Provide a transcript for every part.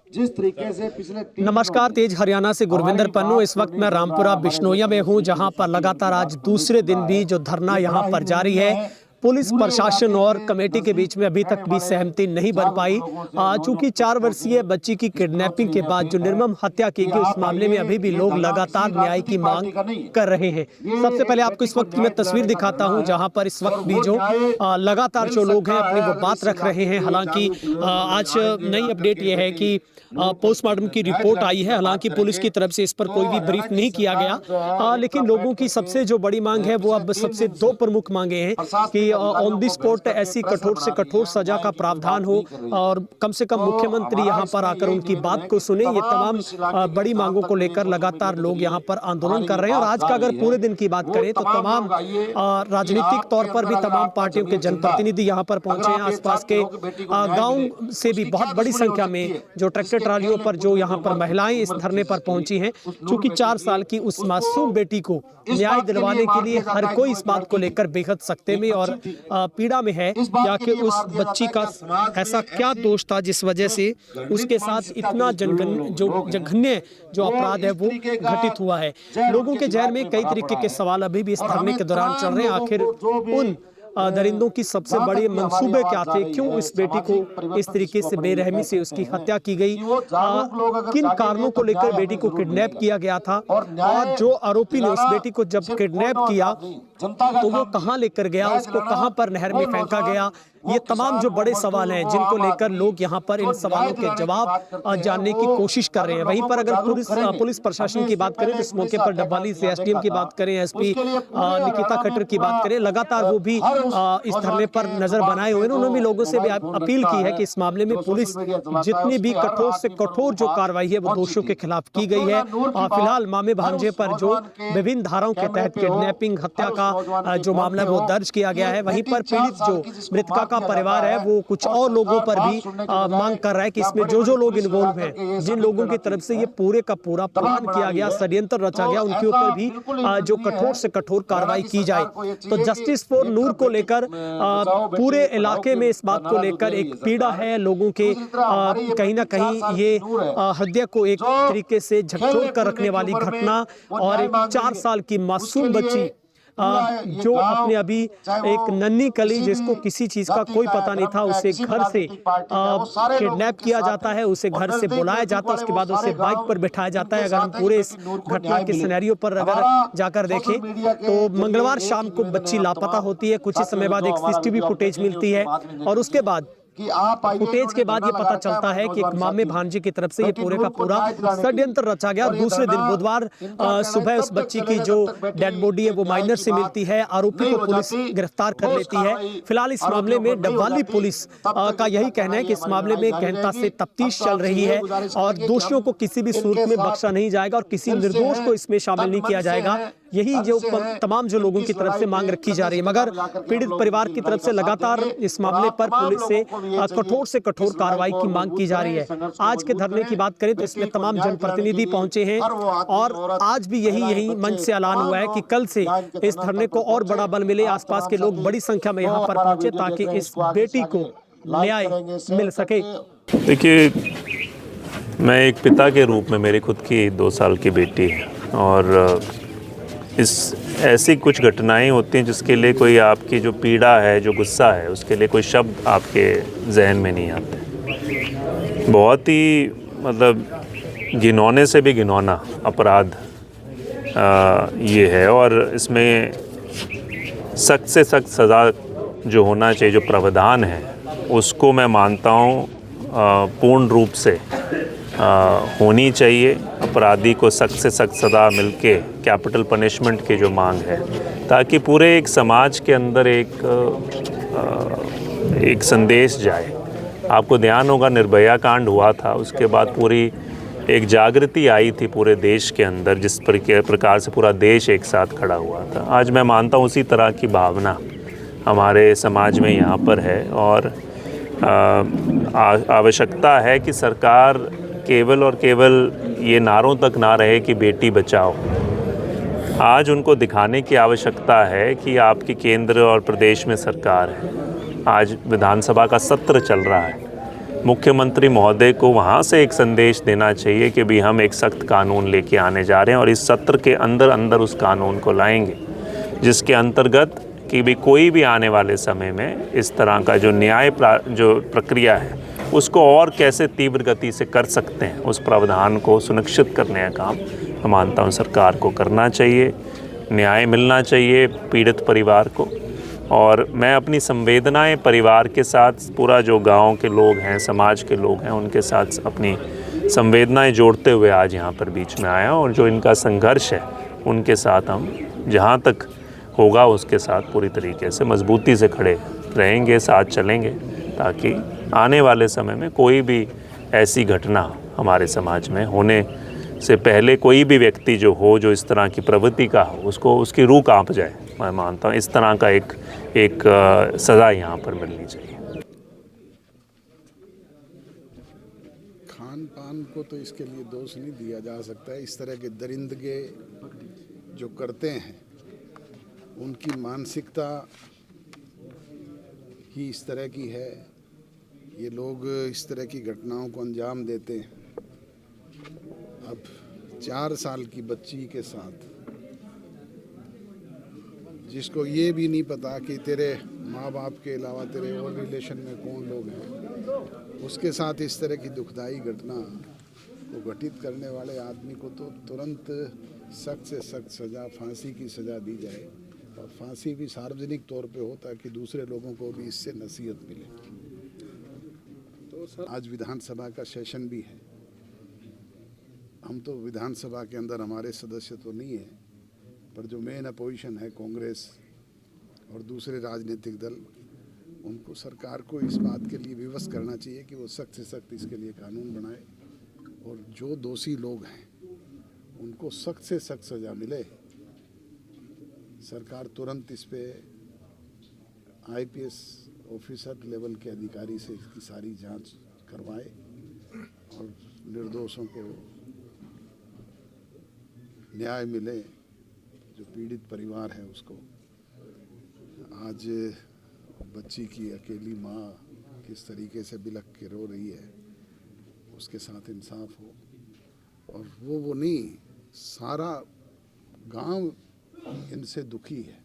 जिस तरीके से पिछले नमस्कार, तेज हरियाणा से गुरविंदर पन्नू। इस वक्त मैं रामपुरा बिश्नोइया में हूं, जहां पर लगातार आज दूसरे दिन भी जो धरना यहां पर जारी है। पुलिस प्रशासन और कमेटी के बीच में अभी तक भी सहमति नहीं बन पाई। चूंकि 4 वर्षीय बच्ची की किडनैपिंग के बाद जो निर्मम हत्या की गई, उस मामले में अभी भी लोग लगातार न्याय की मांग कर रहे हैं। सबसे पहले आपको इस वक्त की मैं तस्वीर दिखाता हूं, जहां पर इस वक्त भी जो लगातार जो लोग हैं अपनी वो बात रख रहे हैं। हालांकि आज नई अपडेट ये है कि पोस्टमार्टम की रिपोर्ट आई है। हालांकि पुलिस की तरफ से इस पर कोई भी ब्रीफ नहीं किया गया, लेकिन लोगों की सबसे जो बड़ी मांग है वो अब सबसे 2 प्रमुख मांगे हैं कि ऑन द स्पॉट ऐसी कठोर से कठोर सजा का प्रावधान हो और कम से कम मुख्यमंत्री यहां पर आकर उनकी बात को सुने। ये तमाम बड़ी मांगों को लेकर लगातार लोग यहां पर आंदोलन कर रहे हैं। और आज का अगर पूरे दिन की बात करें तो तमाम राजनीतिक तौर पर भी तमाम पार्टियों के जनप्रतिनिधि यहां पर पहुंचे हैं। आसपास के गाँव से भी बहुत बड़ी संख्या में जो ट्रैक्टर ट्रालियों पर जो यहाँ पर महिलाएं इस धरने पर पहुंची हैं, क्योंकि 4 साल की उस मासूम बेटी को न्याय दिलवाने के लिए हर कोई इस बात को लेकर बेहद सख्ते में और पीड़ा में है कि उस बच्ची का ऐसा क्या दोष था जिस वजह से उसके साथ इतना जघन्य जो अपराध है वो घटित हुआ है। लोगों के जहन में कई तरीके के सवाल अभी भी इस धरने के दौरान चल रहे हैं। आखिर उन दरिंदों की सबसे बड़े मंसूबे क्या थे? क्यों इस बेटी को इस तरीके से बेरहमी से उसकी हत्या की गई? किन कारणों को लेकर बेटी को किडनैप किया गया था? और जो आरोपी ने उस बेटी को जब किडनैप किया तो वो कहां लेकर गया, उसको कहां पर नहर में फेंका गया? ये तमाम जो बड़े सवाल हैं जिनको लेकर लोग यहाँ पर इन सवालों के जवाब जानने की कोशिश कर रहे हैं। वहीं पर अगर पुलिस प्रशासन की बात करें तो इस मौके पर डब्बाली से एसडीएम की बात करें, एसपी निकिता खट्टर की बात करें, लगातार वो भी इस धरने पर नजर बनाए हुए हैं। उन्होंने भी लोगों से भी अपील की है कि इस मामले में पुलिस जितनी भी कठोर से कठोर जो कार्रवाई है वो दोषियों के खिलाफ की गई है। फिलहाल मामे भांजे पर जो विभिन्न धाराओं के तहत किडनैपिंग हत्या का जो मामला है वो दर्ज किया गया है। वहीं पर पीड़ित जो मृतका का परिवार है वो कुछ और लोगों पर भी मांग कर रहा है कि इसमें जो लोग इन्वॉल्व हैं, जिन लोगों की तरफ से ये पूरे का पूरा प्लान किया गया, षड्यंत्र रचा गया, उनके ऊपर भी जो कठोर से कठोर कार्रवाई की जाए। तो जस्टिस फॉर नूर को लेकर पूरे इलाके में इस बात को लेकर एक पीड़ा है लोगों के। कहीं ना कहीं ये हृदय को एक तरीके से झकझोर कर रखने वाली घटना और एक 4 साल की मासूम बच्ची जो अपने अभी एक नन्ही कली जिसको किसी चीज का कोई पता नहीं था, उसे घर से किडनैप किया जाता है, उसे घर से बुलाया जाता है, उसके बाद उसे बाइक पर बिठाया जाता है। अगर हम पूरे इस घटना के सिनेरियो पर अगर जाकर देखें तो मंगलवार शाम को बच्ची लापता होती है। कुछ ही समय बाद एक सीसीटीवी फुटेज मिलती है और उसके बाद फुटेज के बाद ये पता चलता है कि एक मामे भांजे की तरफ से ये पूरे का पूरा षड्यंत्र रचा गया। दूसरे दिन बुधवार सुबह उस बच्ची की जो डेड बॉडी है वो माइनर से मिलती है। आरोपी को पुलिस गिरफ्तार कर लेती है। फिलहाल इस मामले में डब्बाली पुलिस का यही कहना है कि इस मामले में गहनता से तफ्तीश चल रही है और दोषियों को किसी भी सूरत में बख्शा नहीं जाएगा और किसी निर्दोष को इसमें शामिल नहीं किया जाएगा। यही जो तमाम जो लोगों की तरफ से मांग रखी जा रही है, मगर पीड़ित परिवार की तरफ से लगातार इस मामले पर पुलिस से कठोर से कठोर कार्रवाई की मांग की जा रही है। आज के धरने की बात करें तो इसमें तमाम जनप्रतिनिधि पहुंचे हैं और आज भी यही मंच से ऐलान हुआ है कि कल से इस धरने को और बड़ा बल मिले। आसपास के लोग बड़ी संख्या में यहाँ पर पहुंचे ताकि इस बेटी को न्याय मिल सके। देखिए, मैं एक पिता के रूप में मेरी खुद की 2 साल की बेटी है और इस ऐसी कुछ घटनाएं होती हैं जिसके लिए कोई आपकी जो पीड़ा है, जो गुस्सा है, उसके लिए कोई शब्द आपके जहन में नहीं आते। बहुत ही मतलब घिनौने से भी घिनौना अपराध ये है और इसमें सख्त से सख्त सज़ा जो होना चाहिए, जो प्रावधान है, उसको मैं मानता हूँ पूर्ण रूप से होनी चाहिए। अपराधी को सख्त से सख्त सज़ा मिलके कैपिटल पनिशमेंट की जो मांग है, ताकि पूरे एक समाज के अंदर एक संदेश जाए। आपको ध्यान होगा निर्भया कांड हुआ था, उसके बाद पूरी एक जागृति आई थी पूरे देश के अंदर, जिस प्रकार से पूरा देश एक साथ खड़ा हुआ था। आज मैं मानता हूँ उसी तरह की भावना हमारे समाज में यहाँ पर है और आवश्यकता है कि सरकार केवल और केवल ये नारों तक ना रहे कि बेटी बचाओ। आज उनको दिखाने की आवश्यकता है कि आपकी केंद्र और प्रदेश में सरकार है। आज विधानसभा का सत्र चल रहा है मुख्यमंत्री महोदय को वहाँ से एक संदेश देना चाहिए कि भी हम एक सख्त कानून लेके आने जा रहे हैं और इस सत्र के अंदर अंदर उस कानून को लाएंगे जिसके अंतर्गत कि भी कोई भी आने वाले समय में इस तरह का जो जो प्रक्रिया है उसको और कैसे तीव्र गति से कर सकते हैं, उस प्रावधान को सुनिश्चित करने का काम मैं मानता हूँ सरकार को करना चाहिए। न्याय मिलना चाहिए पीड़ित परिवार को। और मैं अपनी संवेदनाएं परिवार के साथ, पूरा जो गांव के लोग हैं, समाज के लोग हैं, उनके साथ अपनी संवेदनाएं जोड़ते हुए आज यहाँ पर बीच में आया और जो इनका संघर्ष है उनके साथ हम जहाँ तक होगा उसके साथ पूरी तरीके से मजबूती से खड़े रहेंगे, साथ चलेंगे, ताकि आने वाले समय में कोई भी ऐसी घटना हमारे समाज में होने से पहले कोई भी व्यक्ति जो हो, जो इस तरह की प्रवृत्ति का हो, उसको उसकी रूह कांप जाए। मैं मानता हूँ इस तरह का एक सज़ा यहाँ पर मिलनी चाहिए। खान पान को तो इसके लिए दोष नहीं दिया जा सकता है। इस तरह के दरिंदगे जो करते हैं उनकी मानसिकता ही इस तरह की है। ये लोग इस तरह की घटनाओं को अंजाम देते हैं। अब 4 साल की बच्ची के साथ, जिसको ये भी नहीं पता कि तेरे माँ बाप के अलावा तेरे और रिलेशन में कौन लोग हैं, उसके साथ इस तरह की दुखदाई घटना को घटित करने वाले आदमी को तो तुरंत सख्त से सख्त सज़ा, फांसी की सज़ा दी जाए और फांसी भी सार्वजनिक तौर पे हो ताकि दूसरे लोगों को भी इससे नसीहत मिले। तो सर, आज विधानसभा का सेशन भी है। हम तो विधानसभा के अंदर हमारे सदस्य तो नहीं है, पर जो मेन अपोजिशन है कांग्रेस और दूसरे राजनीतिक दल, उनको सरकार को इस बात के लिए विवश करना चाहिए कि वो सख्त से सख्त इसके लिए कानून बनाए और जो दोषी लोग हैं उनको सख्त से सख्त सज़ा मिले। सरकार तुरंत इस पे IPS ऑफिसर लेवल के अधिकारी से इसकी सारी जांच करवाए और निर्दोषों को न्याय मिले। जो पीड़ित परिवार है उसको, आज बच्ची की अकेली माँ किस तरीके से बिलख के रो रही है, उसके साथ इंसाफ हो। और वो नहीं, सारा गांव इनसे दुखी है।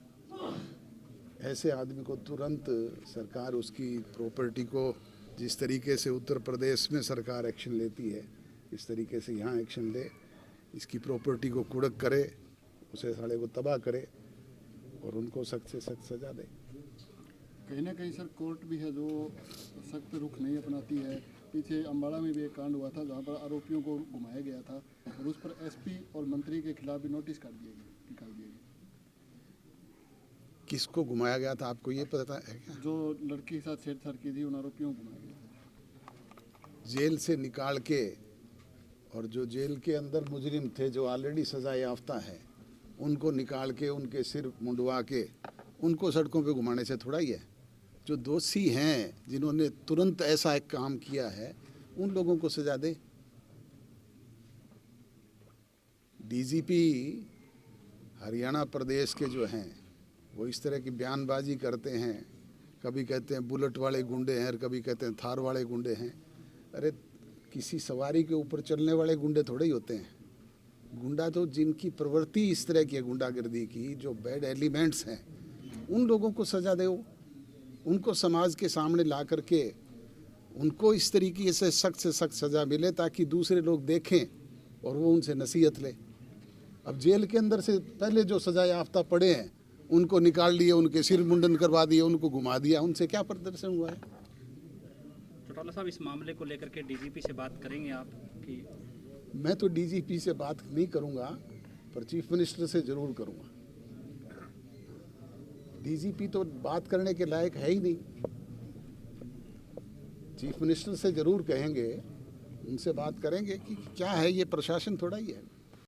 ऐसे आदमी को तुरंत सरकार उसकी प्रॉपर्टी को, जिस तरीके से उत्तर प्रदेश में सरकार एक्शन लेती है, इस तरीके से यहाँ एक्शन ले, इसकी प्रॉपर्टी को कुड़क करे, उसे साले को तबाह करे और उनको सख्त से सख्त सज़ा दे। कहीं ना कहीं सर कोर्ट भी है जो सख्त रुख नहीं अपनाती है। पीछे अम्बाड़ा में भी एक कांड हुआ था जहाँ पर आरोपियों को घुमाया गया था और उस पर SP और मंत्री के खिलाफ भी नोटिस निकाल दिए गए। किसको घुमाया गया था, आपको ये पता है क्या? जो लड़की के साथ छेड़छाड़ की थी उन आरोपियों को घुमाया गया। जेल से निकाल के, और जो जेल के अंदर मुजरिम थे जो ऑलरेडी सज़ा याफ्ता है, उनको निकाल के उनके सिर मुंडवा के उनको सड़कों पे घुमाने से थोड़ा ही है। जो दोषी हैं, जिन्होंने तुरंत ऐसा एक काम किया है, उन लोगों को सजा दे। DGP हरियाणा प्रदेश के जो हैं वो इस तरह की बयानबाजी करते हैं। कभी कहते हैं बुलेट वाले गुंडे हैं और कभी कहते हैं थार वाले गुंडे हैं। अरे किसी सवारी के ऊपर चलने वाले गुंडे थोड़े ही होते हैं। गुंडा तो जिनकी प्रवृत्ति इस तरह की है गुंडागर्दी की, जो बैड एलिमेंट्स हैं, उन लोगों को सजा दो। उनको समाज के सामने ला करके उनको इस तरीके से सख्त सज़ा मिले ताकि दूसरे लोग देखें और वो उनसे नसीहत ले। अब जेल के अंदर से पहले जो सजा याफ्ता पड़े हैं उनको निकाल लिए, उनके सिर मुंडन करवा दिए, उनको घुमा दिया। उनसे क्या प्रदर्शन हुआ है? चौटाला साहब, इस मामले को लेकर के DGP से बात करेंगे आप कि? मैं तो DGP से बात नहीं करूंगा, पर चीफ मिनिस्टर से जरूर करूंगा। DGP तो बात करने के लायक है ही नहीं। चीफ मिनिस्टर से जरूर कहेंगे, उनसे बात करेंगे कि क्या है ये प्रशासन थोड़ा ही है।